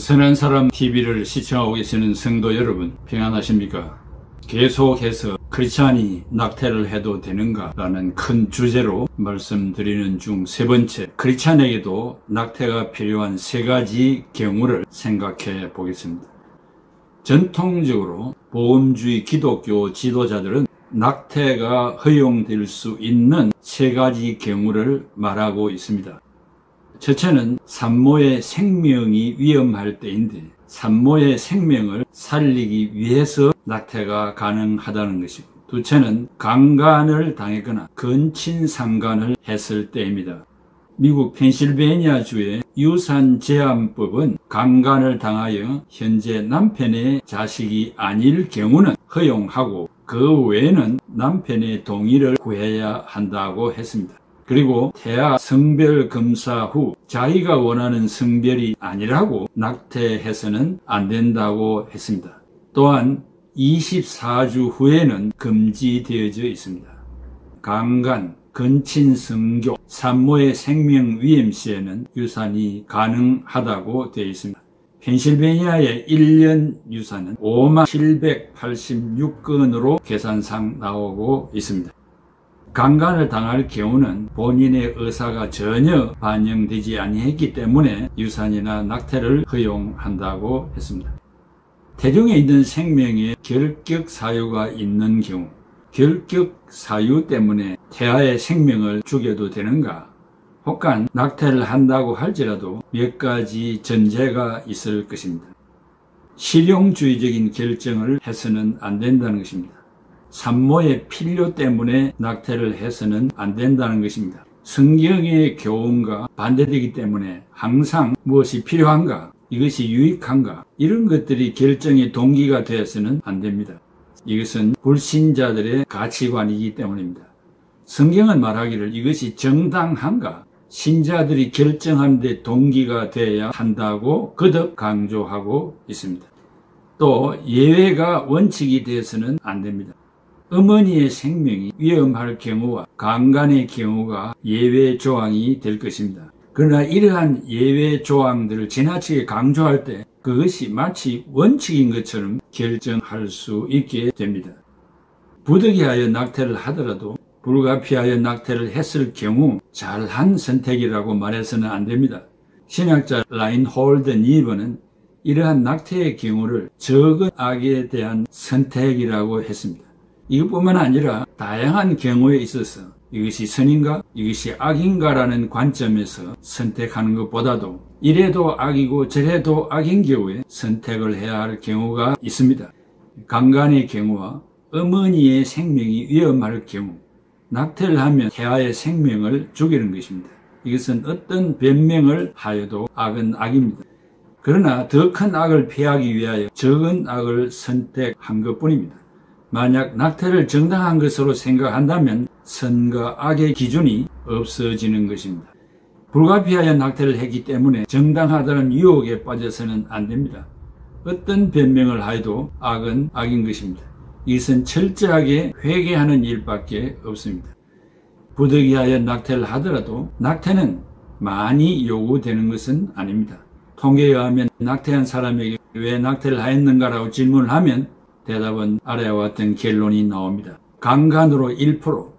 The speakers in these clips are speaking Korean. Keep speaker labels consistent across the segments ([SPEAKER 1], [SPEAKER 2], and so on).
[SPEAKER 1] 선한 사람 TV를 시청하고 계시는 성도 여러분, 평안하십니까? 계속해서 크리스찬이 낙태를 해도 되는가? 라는 큰 주제로 말씀드리는 중 세 번째, 크리스찬에게도 낙태가 필요한 세 가지 경우를 생각해 보겠습니다. 전통적으로 복음주의 기독교 지도자들은 낙태가 허용될 수 있는 세 가지 경우를 말하고 있습니다. 첫째는 산모의 생명이 위험할 때인데, 산모의 생명을 살리기 위해서 낙태가 가능하다는 것이고, 둘째는 강간을 당했거나 근친상간을 했을 때입니다. 미국 펜실베니아주의 유산제한법은 강간을 당하여 현재 남편의 자식이 아닐 경우는 허용하고, 그 외에는 남편의 동의를 구해야 한다고 했습니다. 그리고 태아 성별 검사 후 자기가 원하는 성별이 아니라고 낙태해서는 안 된다고 했습니다. 또한 24주 후에는 금지되어져 있습니다. 강간, 근친성교, 산모의 생명 위험 시에는 유산이 가능하다고 되어 있습니다. 펜실베니아의 1년 유산은 5786건으로 계산상 나오고 있습니다. 강간을 당할 경우는 본인의 의사가 전혀 반영되지 아니했기 때문에 유산이나 낙태를 허용한다고 했습니다. 태중에 있는 생명에 결격 사유가 있는 경우, 결격 사유 때문에 태아의 생명을 죽여도 되는가? 혹은 낙태를 한다고 할지라도 몇 가지 전제가 있을 것입니다. 실용주의적인 결정을 해서는 안 된다는 것입니다. 산모의 필요 때문에 낙태를 해서는 안 된다는 것입니다. 성경의 교훈과 반대되기 때문에 항상 무엇이 필요한가, 이것이 유익한가, 이런 것들이 결정의 동기가 되어서는 안 됩니다. 이것은 불신자들의 가치관이기 때문입니다. 성경은 말하기를 이것이 정당한가, 신자들이 결정하는 데 동기가 되어야 한다고 거듭 강조하고 있습니다. 또 예외가 원칙이 되어서는 안 됩니다. 어머니의 생명이 위험할 경우와 강간의 경우가 예외 조항이 될 것입니다. 그러나 이러한 예외 조항들을 지나치게 강조할 때 그것이 마치 원칙인 것처럼 결정할 수 있게 됩니다. 부득이하여 낙태를 하더라도 불가피하여 낙태를 했을 경우 잘한 선택이라고 말해서는 안 됩니다. 신학자 라인홀드 니버는 이러한 낙태의 경우를 적은 악에 대한 선택이라고 했습니다. 이것뿐만 아니라 다양한 경우에 있어서 이것이 선인가, 이것이 악인가 라는 관점에서 선택하는 것보다도 이래도 악이고 저래도 악인 경우에 선택을 해야 할 경우가 있습니다. 강간의 경우와 어머니의 생명이 위험할 경우, 낙태를 하면 태아의 생명을 죽이는 것입니다. 이것은 어떤 변명을 하여도 악은 악입니다. 그러나 더 큰 악을 피하기 위하여 적은 악을 선택한 것뿐입니다. 만약 낙태를 정당한 것으로 생각한다면 선과 악의 기준이 없어지는 것입니다. 불가피하여 낙태를 했기 때문에 정당하다는 유혹에 빠져서는 안 됩니다. 어떤 변명을 하여도 악은 악인 것입니다. 이것은 철저하게 회개하는 일밖에 없습니다. 부득이하여 낙태를 하더라도 낙태는 많이 요구되는 것은 아닙니다. 통계에 의하면 낙태한 사람에게 왜 낙태를 하였는가라고 질문을 하면 대답은 아래와 같은 결론이 나옵니다. 강간으로 1%,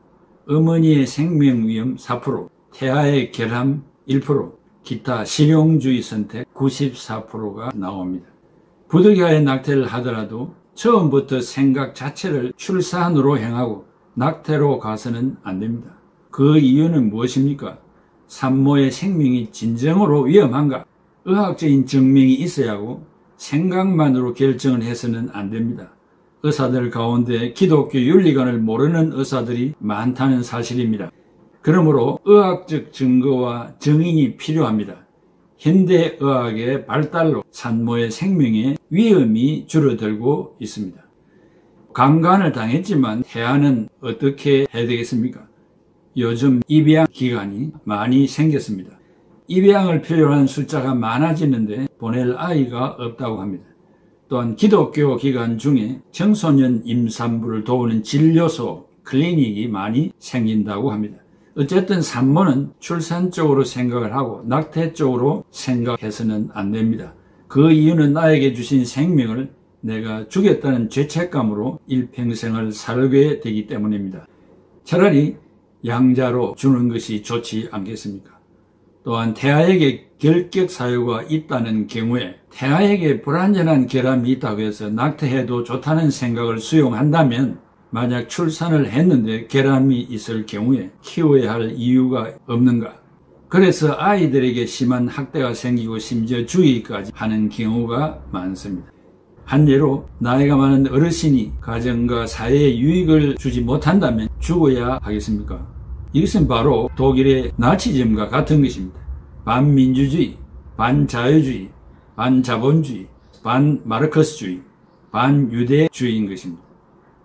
[SPEAKER 1] 어머니의 생명 위험 4%, 태아의 결함 1%, 기타 실용주의 선택 94%가 나옵니다. 부득이하여 낙태를 하더라도 처음부터 생각 자체를 출산으로 행하고 낙태로 가서는 안 됩니다. 그 이유는 무엇입니까? 산모의 생명이 진정으로 위험한가? 의학적인 증명이 있어야 하고 생각만으로 결정을 해서는 안 됩니다. 의사들 가운데 기독교 윤리관을 모르는 의사들이 많다는 사실입니다. 그러므로 의학적 증거와 증인이 필요합니다. 현대의학의 발달로 산모의 생명에 위험이 줄어들고 있습니다. 강간을 당했지만 태아는 어떻게 해야 되겠습니까? 요즘 입양 기관이 많이 생겼습니다. 입양을 필요로 하는 숫자가 많아지는데 보낼 아이가 없다고 합니다. 또한 기독교 기관 중에 청소년 임산부를 도우는 진료소, 클리닉이 많이 생긴다고 합니다. 어쨌든 산모는 출산 쪽으로 생각을 하고 낙태 쪽으로 생각해서는 안 됩니다. 그 이유는 나에게 주신 생명을 내가 죽였다는 죄책감으로 일평생을 살게 되기 때문입니다. 차라리 양자로 주는 것이 좋지 않겠습니까? 또한 태아에게 결격 사유가 있다는 경우에 태아에게 불완전한 결함이 있다고 해서 낙태해도 좋다는 생각을 수용한다면 만약 출산을 했는데 결함이 있을 경우에 키워야 할 이유가 없는가? 그래서 아이들에게 심한 학대가 생기고 심지어 죽이기까지 하는 경우가 많습니다. 한 예로 나이가 많은 어르신이 가정과 사회에 유익을 주지 못한다면 죽어야 하겠습니까? 이것은 바로 독일의 나치즘과 같은 것입니다. 반민주주의, 반자유주의, 반자본주의, 반마르크스주의, 반유대주의인 것입니다.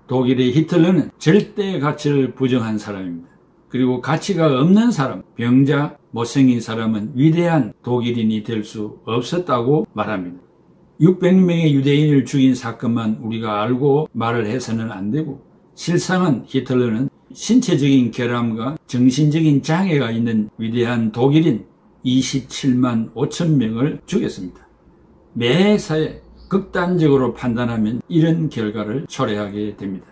[SPEAKER 1] 독일의 히틀러는 절대 가치를 부정한 사람입니다. 그리고 가치가 없는 사람, 병자, 못생긴 사람은 위대한 독일인이 될 수 없었다고 말합니다. 600명의 유대인을 죽인 사건만 우리가 알고 말을 해서는 안 되고, 실상은 히틀러는 신체적인 결함과 정신적인 장애가 있는 위대한 독일인 27만 5천 명을 죽였습니다. 매사에 극단적으로 판단하면 이런 결과를 초래하게 됩니다.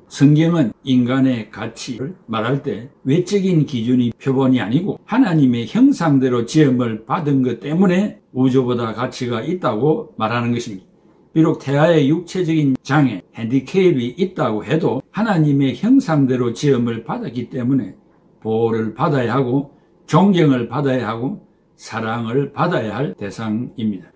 [SPEAKER 1] 성경은 인간의 가치를 말할 때 외적인 기준이 표본이 아니고 하나님의 형상대로 지음을 받은 것 때문에 우주보다 가치가 있다고 말하는 것입니다. 비록 태아의 육체적인 장애, 핸디캡이 있다고 해도 하나님의 형상대로 지음을 받았기 때문에 보호를 받아야 하고 존경을 받아야 하고 사랑을 받아야 할 대상입니다.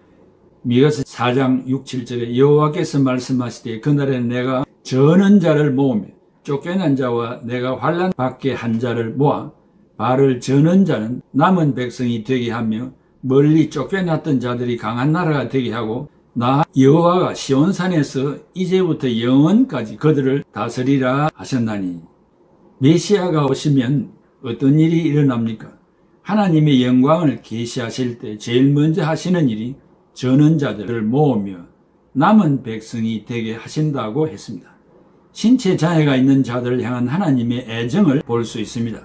[SPEAKER 1] 미가서 4장 6, 7절에 여호와께서 말씀하시되 그날에 내가 저는 자를 모으며 쫓겨난 자와 내가 환난 받게 한 자를 모아 발을 저는 자는 남은 백성이 되게 하며 멀리 쫓겨났던 자들이 강한 나라가 되게 하고 나 여호와가 시온산에서 이제부터 영원까지 그들을 다스리라 하셨나니. 메시아가 오시면 어떤 일이 일어납니까? 하나님의 영광을 계시하실 때 제일 먼저 하시는 일이 저는 자들을 모으며 남은 백성이 되게 하신다고 했습니다. 신체 장애가 있는 자들을 향한 하나님의 애정을 볼 수 있습니다.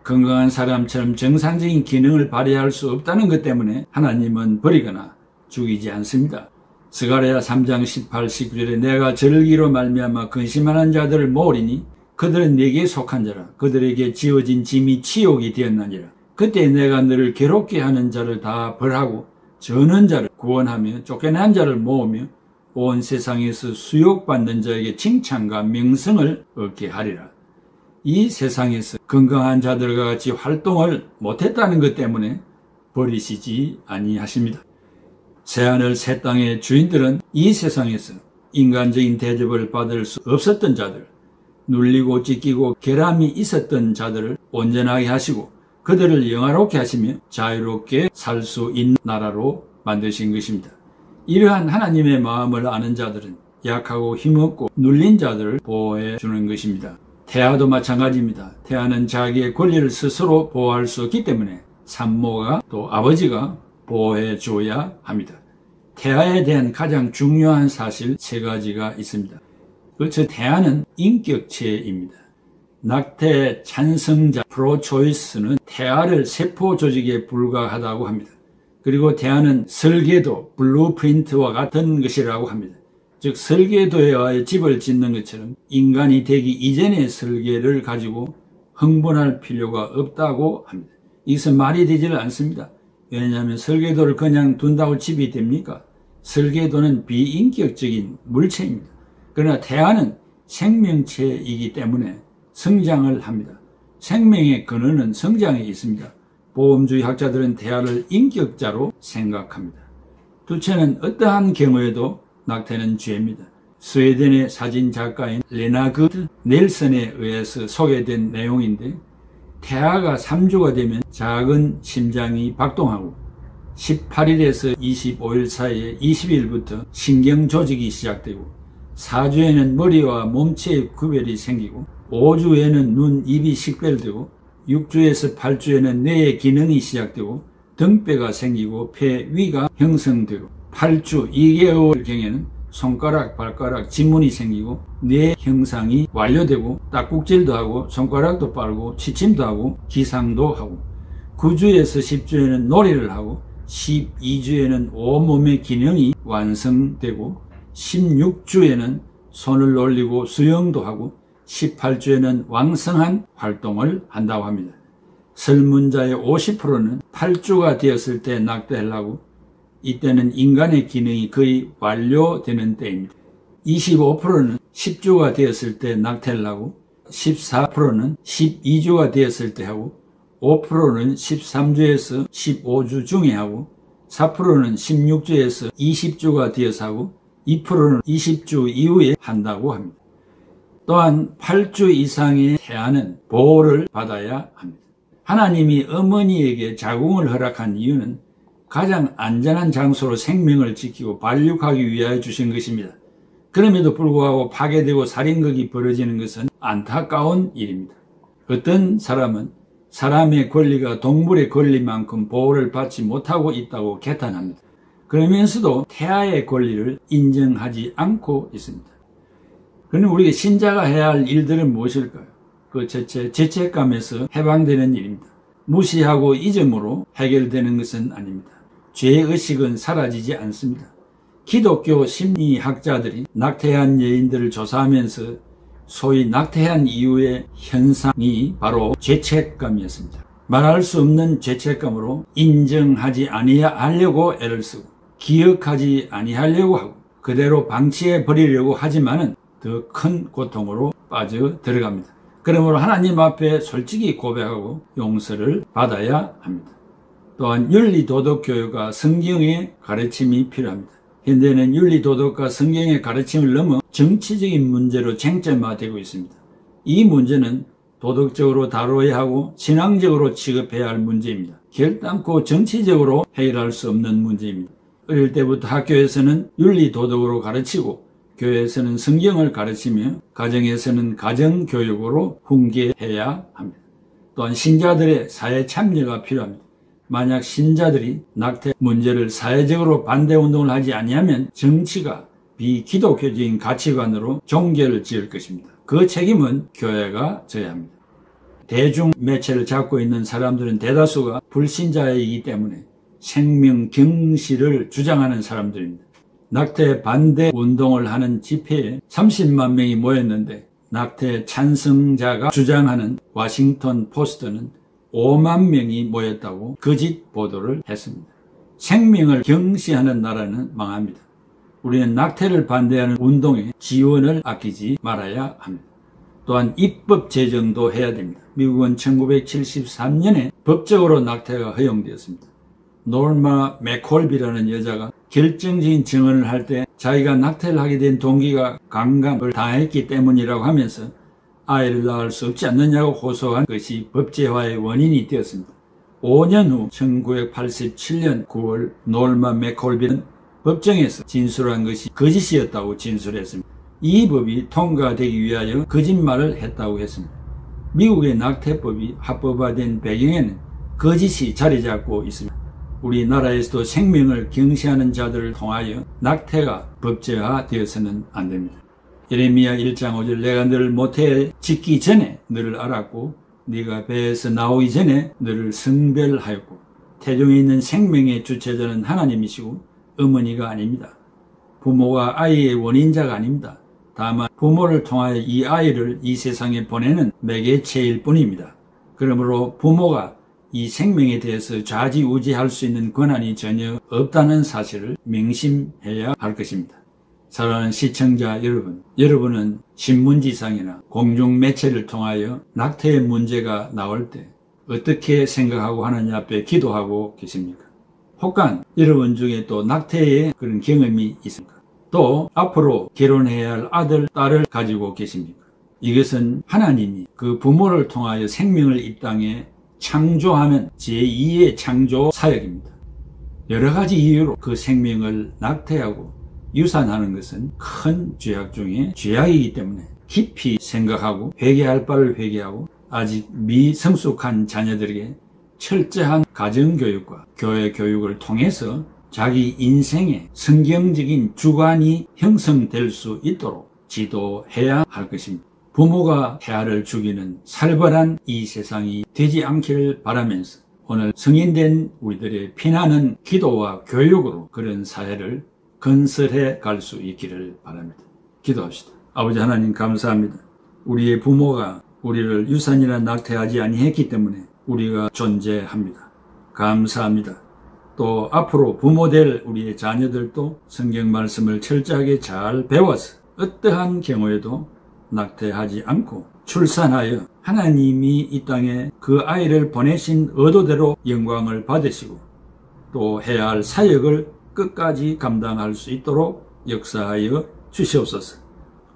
[SPEAKER 1] 건강한 사람처럼 정상적인 기능을 발휘할 수 없다는 것 때문에 하나님은 버리거나 죽이지 않습니다. 스가랴 3장 18, 19절에 내가 절기로 말미암아 근심하는 자들을 모으리니 그들은 내게 속한 자라. 그들에게 지어진 짐이 치욕이 되었나니라. 그때 내가 너를 괴롭게 하는 자를 다 벌하고 저는 자를 구원하며 쫓겨난 자를 모으며 온 세상에서 수욕받는 자에게 칭찬과 명성을 얻게 하리라. 이 세상에서 건강한 자들과 같이 활동을 못했다는 것 때문에 버리시지 아니하십니다. 새하늘 새 땅의 주인들은 이 세상에서 인간적인 대접을 받을 수 없었던 자들, 눌리고 찢기고 결함이 있었던 자들을 온전하게 하시고 그들을 영화롭게 하시며 자유롭게 살 수 있는 나라로 만드신 것입니다. 이러한 하나님의 마음을 아는 자들은 약하고 힘없고 눌린 자들을 보호해 주는 것입니다. 태아도 마찬가지입니다. 태아는 자기의 권리를 스스로 보호할 수 없기 때문에 산모가 또 아버지가 보호해 줘야 합니다. 태아에 대한 가장 중요한 사실 3가지가 있습니다. 그렇죠. 태아는 인격체입니다. 낙태 찬성자 프로초이스는 태아를 세포 조직에 불과하다고 합니다. 그리고 태아는 설계도 블루프린트와 같은 것이라고 합니다. 즉 설계도에 의해 집을 짓는 것처럼 인간이 되기 이전의 설계를 가지고 흥분할 필요가 없다고 합니다. 이것은 말이 되지를 않습니다. 왜냐하면 설계도를 그냥 둔다고 집이 됩니까? 설계도는 비인격적인 물체입니다. 그러나 태아는 생명체이기 때문에 성장을 합니다. 생명의 근원은 성장에 있습니다. 보험주의 학자들은 태아를 인격자로 생각합니다. 둘째는 어떠한 경우에도 낙태는 죄입니다. 스웨덴의 사진작가인 레나그 넬슨에 의해서 소개된 내용인데 태아가 3주가 되면 작은 심장이 박동하고 18일에서 25일 사이에 20일부터 신경조직이 시작되고 4주에는 머리와 몸체의 구별이 생기고 5주에는 눈, 입이 식별되고 6주에서 8주에는 뇌의 기능이 시작되고 등뼈가 생기고 폐, 위가 형성되고 8주 2개월경에는 손가락, 발가락, 지문이 생기고 뇌 형상이 완료되고 딱꾹질도 하고 손가락도 빨고 취침도 하고 기상도 하고 9주에서 10주에는 놀이를 하고 12주에는 온몸의 기능이 완성되고 16주에는 손을 올리고 수영도 하고 18주에는 왕성한 활동을 한다고 합니다. 설문자의 50%는 8주가 되었을 때 낙태를 하고 이때는 인간의 기능이 거의 완료되는 때입니다. 25%는 10주가 되었을 때 낙태를 하고 14%는 12주가 되었을 때 하고 5%는 13주에서 15주 중에 하고 4%는 16주에서 20주가 되어서 하고 2%는 20주 이후에 한다고 합니다. 또한 8주 이상의 태아는 보호를 받아야 합니다. 하나님이 어머니에게 자궁을 허락한 이유는 가장 안전한 장소로 생명을 지키고 발육하기 위하여 주신 것입니다. 그럼에도 불구하고 파괴되고 살인극이 벌어지는 것은 안타까운 일입니다. 어떤 사람은 사람의 권리가 동물의 권리만큼 보호를 받지 못하고 있다고 개탄합니다. 그러면서도 태아의 권리를 인정하지 않고 있습니다. 그러면 우리가 신자가 해야 할 일들은 무엇일까요? 그 죄책감에서 해방되는 일입니다. 무시하고 잊음으로 해결되는 것은 아닙니다. 죄의식은 사라지지 않습니다. 기독교 심리학자들이 낙태한 여인들을 조사하면서 소위 낙태한 이후의 현상이 바로 죄책감이었습니다. 말할 수 없는 죄책감으로 인정하지 아니하려고 애를 쓰고 기억하지 아니하려고 하고 그대로 방치해 버리려고 하지만은 더 큰 고통으로 빠져 들어갑니다. 그러므로 하나님 앞에 솔직히 고백하고 용서를 받아야 합니다. 또한 윤리도덕교육과 성경의 가르침이 필요합니다. 현대는 윤리도덕과 성경의 가르침을 넘어 정치적인 문제로 쟁점화되고 있습니다. 이 문제는 도덕적으로 다뤄야 하고 신앙적으로 취급해야 할 문제입니다. 결단코 정치적으로 해결할 수 없는 문제입니다. 어릴 때부터 학교에서는 윤리도덕으로 가르치고 교회에서는 성경을 가르치며 가정에서는 가정교육으로 훈계해야 합니다. 또한 신자들의 사회 참여가 필요합니다. 만약 신자들이 낙태 문제를 사회적으로 반대운동을 하지 아니하면 정치가 비기독교적인 가치관으로 종결을 지을 것입니다. 그 책임은 교회가 져야 합니다. 대중 매체를 잡고 있는 사람들은 대다수가 불신자이기 때문에 생명 경시를 주장하는 사람들입니다. 낙태 반대 운동을 하는 집회에 30만 명이 모였는데 낙태 찬성자가 주장하는 워싱턴 포스트는 5만 명이 모였다고 거짓 보도를 했습니다. 생명을 경시하는 나라는 망합니다. 우리는 낙태를 반대하는 운동에 지원을 아끼지 말아야 합니다. 또한 입법 제정도 해야 됩니다. 미국은 1973년에 법적으로 낙태가 허용되었습니다. 노르마 맥콜비라는 여자가 결정적인 증언을 할 때 자기가 낙태를 하게 된 동기가 강간을 당했기 때문이라고 하면서 아이를 낳을 수 없지 않느냐고 호소한 것이 법제화의 원인이 되었습니다. 5년 후 1987년 9월 노르마 맥콜비는 법정에서 진술한 것이 거짓이었다고 진술했습니다. 이 법이 통과되기 위하여 거짓말을 했다고 했습니다. 미국의 낙태법이 합법화된 배경에는 거짓이 자리 잡고 있습니다. 우리나라에서도 생명을 경시하는 자들을 통하여 낙태가 법제화되어서는 안 됩니다. 예레미야 1장 5절 내가 너를 모태에 짓기 전에 너를 알았고 네가 배에서 나오기 전에 너를 성별하였고 태중에 있는 생명의 주체자는 하나님이시고 어머니가 아닙니다. 부모가 아이의 원인자가 아닙니다. 다만 부모를 통하여 이 아이를 이 세상에 보내는 매개체일 뿐입니다. 그러므로 부모가 이 생명에 대해서 좌지우지할 수 있는 권한이 전혀 없다는 사실을 명심해야 할 것입니다. 사랑하는 시청자 여러분, 여러분은 신문지상이나 공중매체를 통하여 낙태의 문제가 나올 때 어떻게 생각하고 하나님 앞에 기도하고 계십니까? 혹간 여러분 중에 또 낙태의 그런 경험이 있습니까? 또 앞으로 결혼해야 할 아들, 딸을 가지고 계십니까? 이것은 하나님이 그 부모를 통하여 생명을 이 땅에 창조하는 제2의 창조 사역입니다. 여러 가지 이유로 그 생명을 낙태하고 유산하는 것은 큰 죄악 중에 죄악이기 때문에 깊이 생각하고 회개할 바를 회개하고 아직 미성숙한 자녀들에게 철저한 가정교육과 교회 교육을 통해서 자기 인생의 성경적인 주관이 형성될 수 있도록 지도해야 할 것입니다. 부모가 태아를 죽이는 살벌한 이 세상이 되지 않기를 바라면서 오늘 성인된 우리들의 피나는 기도와 교육으로 그런 사회를 건설해 갈 수 있기를 바랍니다. 기도합시다. 아버지 하나님 감사합니다. 우리의 부모가 우리를 유산이나 낙태하지 아니했기 때문에 우리가 존재합니다. 감사합니다. 또 앞으로 부모될 우리의 자녀들도 성경 말씀을 철저하게 잘 배워서 어떠한 경우에도 낙태하지 않고 출산하여 하나님이 이 땅에 그 아이를 보내신 의도대로 영광을 받으시고 또 해야 할 사역을 끝까지 감당할 수 있도록 역사하여 주시옵소서.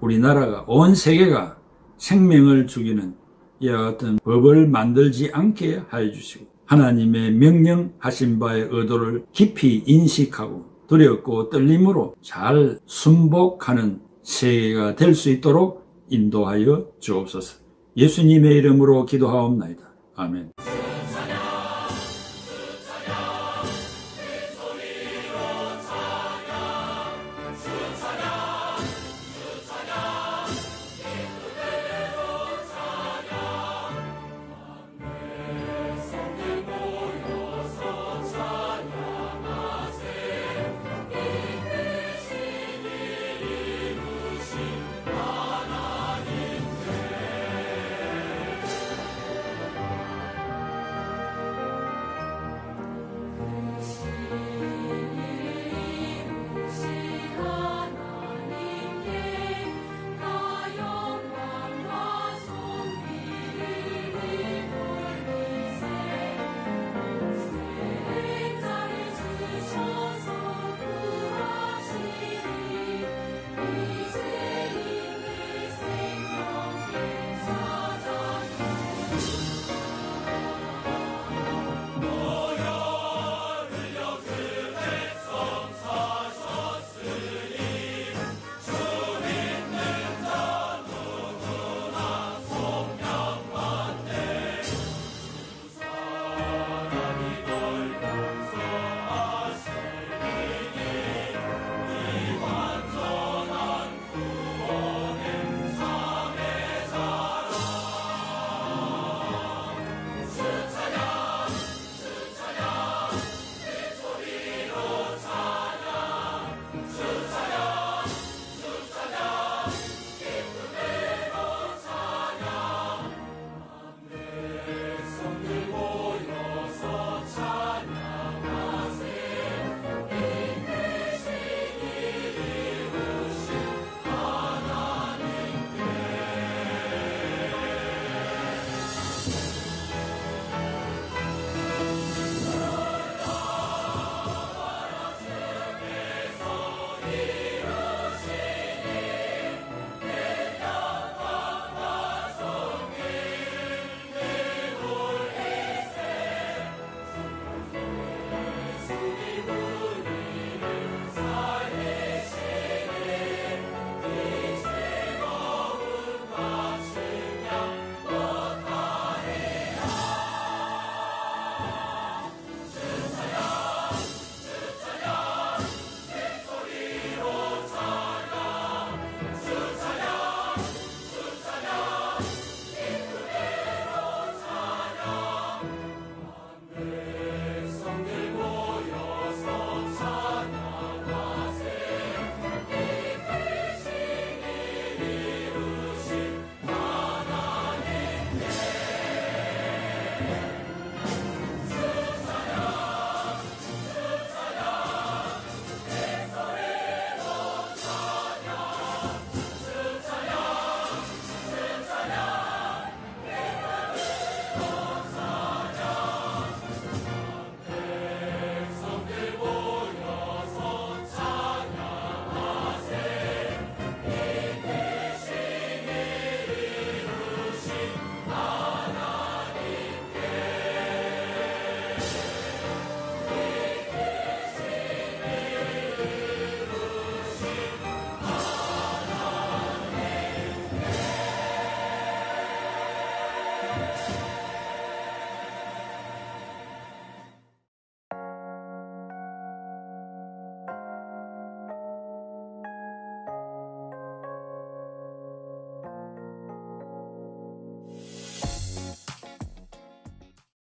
[SPEAKER 1] 우리나라가 온 세계가 생명을 죽이는 이와 같은 법을 만들지 않게 하여 주시고 하나님의 명령하신 바의 의도를 깊이 인식하고 두렵고 떨림으로 잘 순복하는 세계가 될 수 있도록 인도하여 주옵소서. 예수님의 이름으로 기도하옵나이다. 아멘.